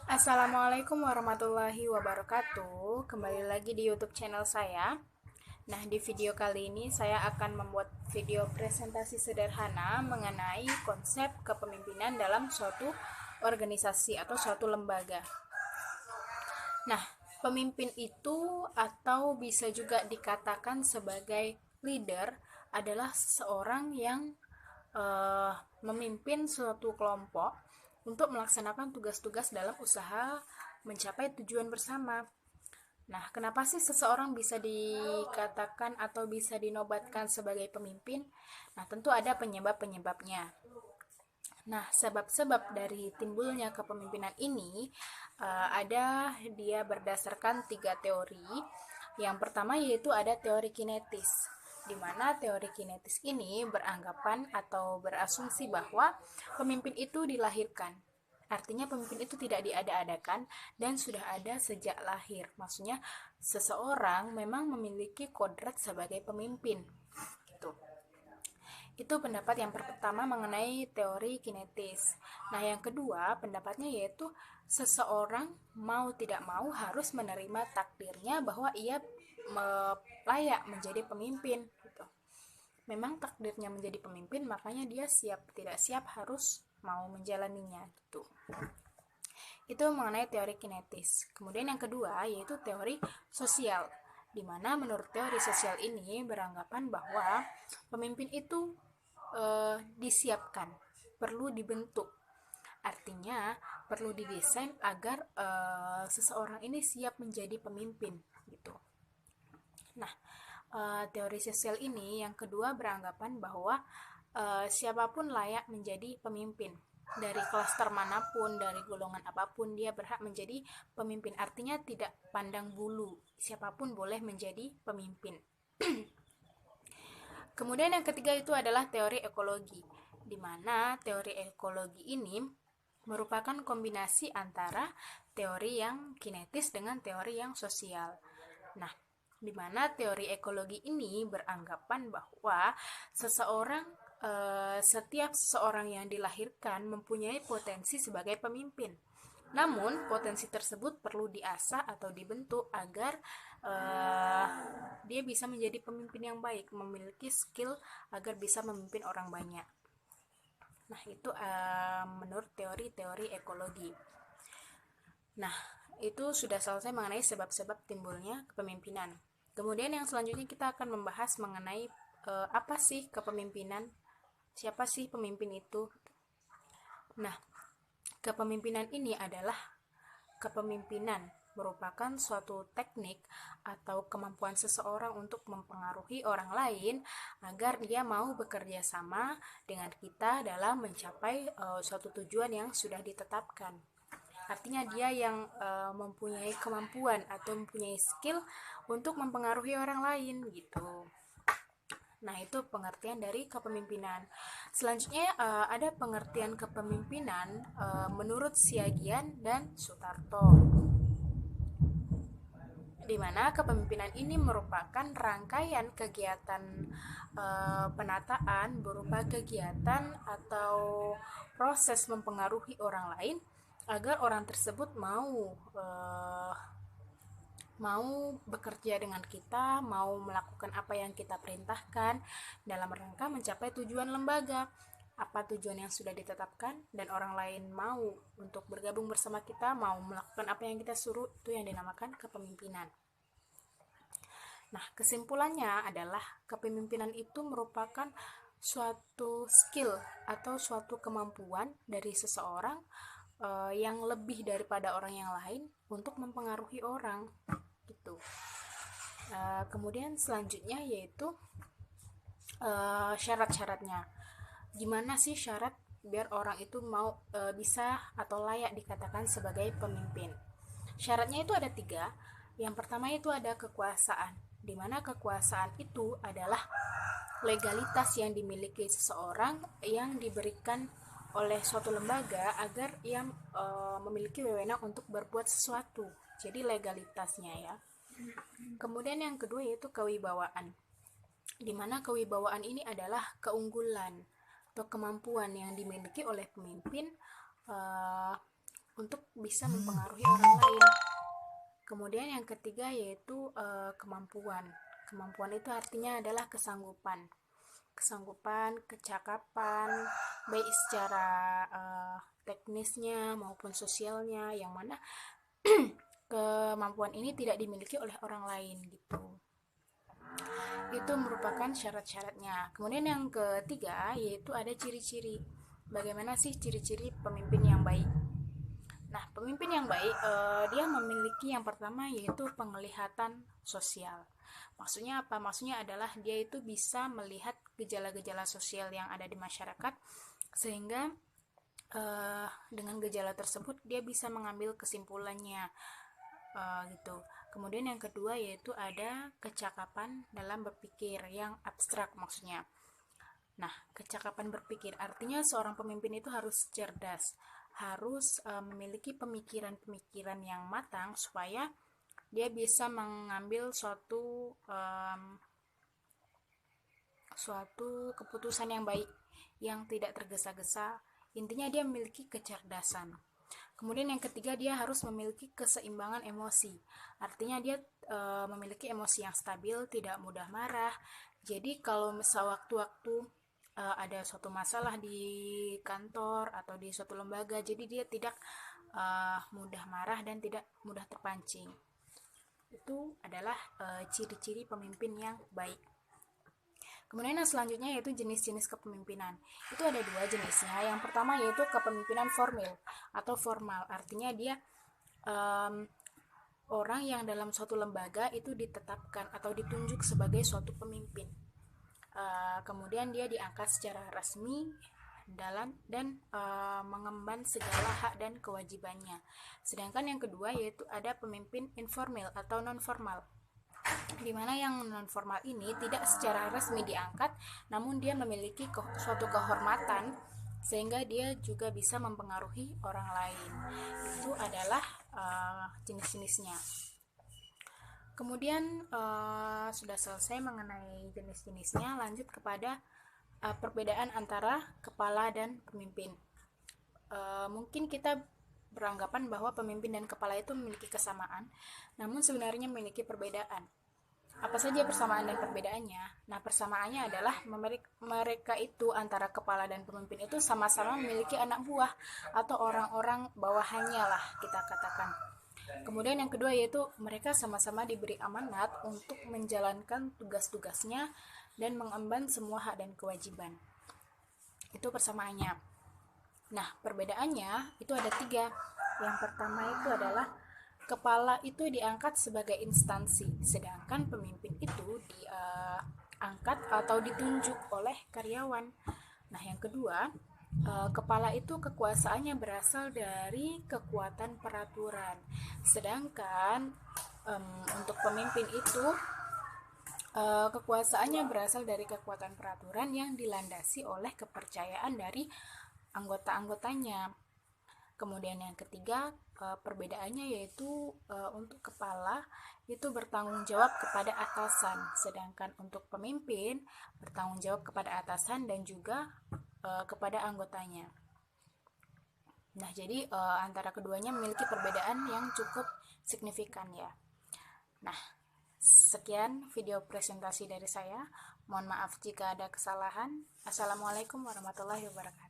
Assalamualaikum warahmatullahi wabarakatuh. Kembali lagi di YouTube channel saya. Nah, di video kali ini saya akan membuat video presentasi sederhana mengenai konsep kepemimpinan dalam suatu organisasi atau suatu lembaga. Nah, pemimpin itu atau bisa juga dikatakan sebagai leader adalah seseorang yang eh, memimpin suatu kelompok untuk melaksanakan tugas-tugas dalam usaha mencapai tujuan bersama. Nah, kenapa sih seseorang bisa dikatakan atau bisa dinobatkan sebagai pemimpin? Nah, tentu ada penyebab-penyebabnya. Nah, sebab-sebab dari timbulnya kepemimpinan ini ada dia berdasarkan tiga teori. Yang pertama yaitu ada teori kinetis, di mana teori kinetis ini beranggapan atau berasumsi bahwa pemimpin itu dilahirkan. Artinya pemimpin itu tidak diada-adakan dan sudah ada sejak lahir. Maksudnya seseorang memang memiliki kodrat sebagai pemimpin. Gitu. Itu pendapat yang pertama mengenai teori kinetis. Nah, yang kedua pendapatnya yaitu seseorang mau tidak mau harus menerima takdirnya bahwa ia layak menjadi pemimpin gitu. Memang takdirnya menjadi pemimpin, makanya dia siap tidak siap harus mau menjalaninya gitu. Itu mengenai teori kinetis. Kemudian yang kedua yaitu teori sosial, di mana menurut teori sosial ini beranggapan bahwa pemimpin itu disiapkan, perlu dibentuk. Artinya perlu didesain agar seseorang ini siap menjadi pemimpin gitu. Nah, teori sosial ini yang kedua beranggapan bahwa siapapun layak menjadi pemimpin. Dari klaster manapun, dari golongan apapun, dia berhak menjadi pemimpin. Artinya tidak pandang bulu, siapapun boleh menjadi pemimpin. Kemudian yang ketiga itu adalah teori ekologi, di mana teori ekologi ini merupakan kombinasi antara teori yang kinetis dengan teori yang sosial. Nah, di mana teori ekologi ini beranggapan bahwa setiap seseorang yang dilahirkan mempunyai potensi sebagai pemimpin. Namun, potensi tersebut perlu diasah atau dibentuk agar dia bisa menjadi pemimpin yang baik, memiliki skill agar bisa memimpin orang banyak. Nah, itu menurut teori-teori ekologi. Nah, itu sudah selesai mengenai sebab-sebab timbulnya kepemimpinan. Kemudian yang selanjutnya kita akan membahas mengenai apa sih kepemimpinan, siapa sih pemimpin itu. Nah, kepemimpinan ini adalah kepemimpinan merupakan suatu teknik atau kemampuan seseorang untuk mempengaruhi orang lain agar dia mau bekerja sama dengan kita dalam mencapai suatu tujuan yang sudah ditetapkan. Artinya dia yang mempunyai kemampuan atau mempunyai skill untuk mempengaruhi orang lain gitu. Nah, itu pengertian dari kepemimpinan. Selanjutnya ada pengertian kepemimpinan menurut Siagian dan Sutarto, di mana kepemimpinan ini merupakan rangkaian kegiatan penataan berupa kegiatan atau proses mempengaruhi orang lain agar orang tersebut mau bekerja dengan kita, mau melakukan apa yang kita perintahkan dalam rangka mencapai tujuan lembaga. Apa tujuan yang sudah ditetapkan dan orang lain mau untuk bergabung bersama kita, mau melakukan apa yang kita suruh, itu yang dinamakan kepemimpinan. Nah, kesimpulannya adalah kepemimpinan itu merupakan suatu skill atau suatu kemampuan dari seseorang yang lebih daripada orang yang lain untuk mempengaruhi orang gitu. Kemudian selanjutnya yaitu syarat-syaratnya. Gimana sih syarat biar orang itu mau bisa atau layak dikatakan sebagai pemimpin? Syaratnya itu ada 3. Yang pertama itu ada kekuasaan, di mana kekuasaan itu adalah legalitas yang dimiliki seseorang yang diberikan oleh suatu lembaga agar ia memiliki wewenang untuk berbuat sesuatu. Jadi legalitasnya ya. Kemudian yang kedua yaitu kewibawaan, di mana kewibawaan ini adalah keunggulan atau kemampuan yang dimiliki oleh pemimpin untuk bisa mempengaruhi orang lain. Kemudian yang ketiga yaitu kemampuan. Kemampuan itu artinya adalah kesanggupan, kecakapan, baik secara teknisnya maupun sosialnya, yang mana kemampuan ini tidak dimiliki oleh orang lain gitu. Itu merupakan syarat-syaratnya. Kemudian yang ketiga yaitu ada ciri-ciri. Bagaimana sih ciri-ciri pemimpin yang baik? Nah, pemimpin yang baik dia memiliki yang pertama yaitu penglihatan sosial. Maksudnya apa? Maksudnya adalah dia itu bisa melihat gejala-gejala sosial yang ada di masyarakat, sehingga dengan gejala tersebut dia bisa mengambil kesimpulannya gitu. Kemudian yang kedua yaitu ada kecakapan dalam berpikir yang abstrak maksudnya. Nah, kecakapan berpikir artinya seorang pemimpin itu harus cerdas, harus memiliki pemikiran-pemikiran yang matang supaya dia bisa mengambil suatu keputusan yang baik, yang tidak tergesa-gesa. Intinya dia memiliki kecerdasan. Kemudian yang ketiga dia harus memiliki keseimbangan emosi. Artinya dia memiliki emosi yang stabil, tidak mudah marah. Jadi kalau misal waktu-waktu ada suatu masalah di kantor atau di suatu lembaga, jadi dia tidak mudah marah dan tidak mudah terpancing. Itu adalah ciri-ciri pemimpin yang baik. Kemudian yang selanjutnya yaitu jenis-jenis kepemimpinan. Itu ada dua jenisnya. Yang pertama yaitu kepemimpinan formal atau formal. Artinya dia orang yang dalam suatu lembaga itu ditetapkan atau ditunjuk sebagai suatu pemimpin. Kemudian dia diangkat secara resmi dan mengemban segala hak dan kewajibannya. Sedangkan yang kedua yaitu ada pemimpin informal atau non formal, di mana yang non formal ini tidak secara resmi diangkat, namun dia memiliki suatu kehormatan sehingga dia juga bisa mempengaruhi orang lain. Itu adalah jenis-jenisnya. Kemudian sudah selesai mengenai jenis-jenisnya, lanjut kepada perbedaan antara kepala dan pemimpin. Mungkin kita beranggapan bahwa pemimpin dan kepala itu memiliki kesamaan, namun sebenarnya memiliki perbedaan. Apa saja persamaan dan perbedaannya? Nah, persamaannya adalah mereka itu antara kepala dan pemimpin itu sama-sama memiliki anak buah atau orang-orang bawahannya lah kita katakan. Kemudian yang kedua yaitu mereka sama-sama diberi amanat untuk menjalankan tugas-tugasnya dan mengemban semua hak dan kewajiban. Itu persamaannya. Nah, perbedaannya itu ada 3. Yang pertama itu adalah kepala itu diangkat sebagai instansi, sedangkan pemimpin itu diangkat atau ditunjuk oleh karyawan. Nah, yang kedua, kepala itu kekuasaannya berasal dari kekuatan peraturan, sedangkan untuk pemimpin itu kekuasaannya berasal dari kekuatan peraturan yang dilandasi oleh kepercayaan dari anggota-anggotanya. Kemudian yang ketiga, perbedaannya yaitu untuk kepala itu bertanggung jawab kepada atasan, sedangkan untuk pemimpin bertanggung jawab kepada atasan dan juga kepada anggotanya. Nah, jadi antara keduanya memiliki perbedaan yang cukup signifikan ya. Nah, sekian video presentasi dari saya. Mohon maaf jika ada kesalahan. Assalamualaikum warahmatullahi wabarakatuh.